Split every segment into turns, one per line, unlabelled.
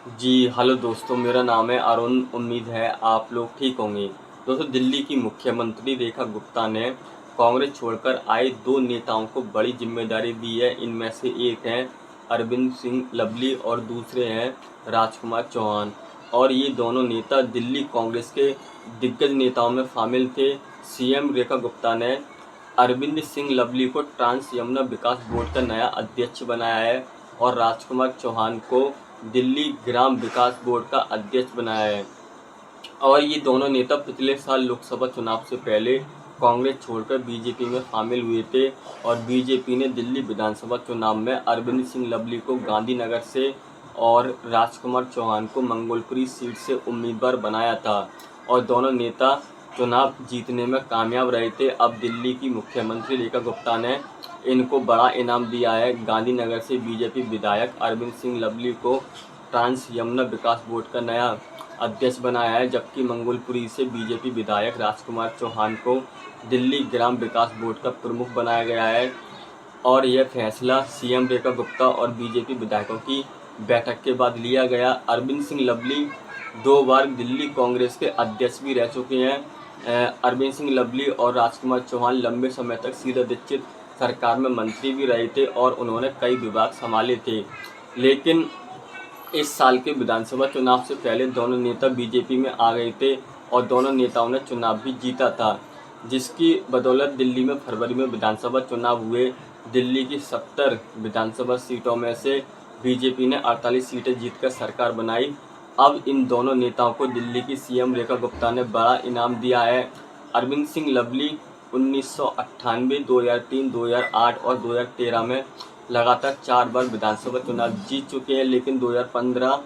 जी, hello दोस्तों, मेरा नाम है अरुण। उम्मीद है आप लोग ठीक होंगे। दोस्तों, दिल्ली की मुख्यमंत्री रेखा गुप्ता ने कांग्रेस छोड़कर आए दो नेताओं को बड़ी जिम्मेदारी दी है। इनमें से एक हैं अरविंद सिंह लवली और दूसरे हैं राजकुमार चौहान। और ये दोनों नेता दिल्ली कांग्रेस के दिग्गज नेताओं में शामिल थे। सीएम रेखा गुप्ता ने अरविंद सिंह लवली को ट्रांस यमुना विकास बोर्ड का नया अध्यक्ष बनाया है और राजकुमार चौहान को दिल्ली ग्राम विकास बोर्ड का अध्यक्ष बनाया है। और ये दोनों नेता पिछले साल लोकसभा चुनाव से पहले कांग्रेस छोड़कर बीजेपी में शामिल हुए थे और बीजेपी ने दिल्ली विधानसभा चुनाव में अरविंद सिंह लवली को गांधीनगर से और राजकुमार चौहान को मंगोलपुरी सीट से उम्मीदवार बनाया था और दोनों नेता चुनाव जीतने में कामयाब रहे थे। अब दिल्ली की मुख्यमंत्री रेखा गुप्ता ने इनको बड़ा इनाम दिया है। गांधीनगर से बीजेपी विधायक अरविंद सिंह लवली को ट्रांस यमुना विकास बोर्ड का नया अध्यक्ष बनाया है, जबकि मंगोलपुरी से बीजेपी विधायक राजकुमार चौहान को दिल्ली ग्राम विकास बोर्ड का प्रमुख बनाया गया है। और यह फैसला सीएम रेखा गुप्ता और बीजेपी विधायकों की बैठक के बाद लिया गया। अरविंद सिंह लवली 2 बार दिल्ली कांग्रेस के अध्यक्ष भी रह चुके हैं। अरविंद सिंह लवली और राजकुमार चौहान लंबे समय तक शीला दीक्षित सरकार में मंत्री भी रहे थे और उन्होंने कई विभाग संभाले थे। लेकिन इस साल के विधानसभा चुनाव से पहले दोनों नेता बीजेपी में आ गए थे और दोनों नेताओं ने चुनाव भी जीता था, जिसकी बदौलत दिल्ली में फरवरी में विधानसभा चुनाव हुए। दिल्ली की 70 विधानसभा सीटों में से बीजेपी ने 48 सीटें जीतकर सरकार बनाई। अब इन दोनों नेताओं को दिल्ली की सीएम रेखा गुप्ता ने बड़ा इनाम दिया है। अरविंद सिंह लवली 1998, 2003, 2008 और 2013 में लगातार 4 बार विधानसभा चुनाव जीत चुके हैं, लेकिन 2015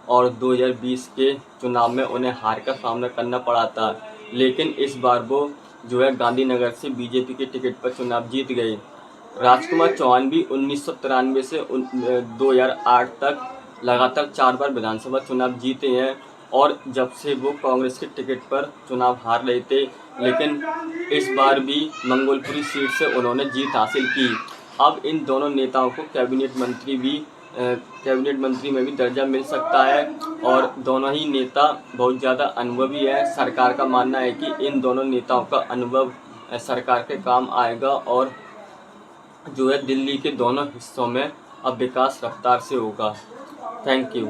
और 2020 के चुनाव में उन्हें हार का सामना करना पड़ा था। लेकिन इस बार वो गांधीनगर से बीजेपी के टिकट पर चुनाव जीत गए। राजकुमार चौहान भी 1993 से 2008 तक लगातार 4 बार विधानसभा चुनाव जीते हैं और जब से वो कांग्रेस के टिकट पर चुनाव हार रहे थे, लेकिन इस बार भी मंगोलपुरी सीट से उन्होंने जीत हासिल की। अब इन दोनों नेताओं को कैबिनेट मंत्री में भी दर्जा मिल सकता है और दोनों ही नेता बहुत ज़्यादा अनुभवी है। सरकार का मानना है कि इन दोनों नेताओं का अनुभव सरकार के काम आएगा और दिल्ली के दोनों हिस्सों में अब विकास रफ्तार से होगा। Thank you.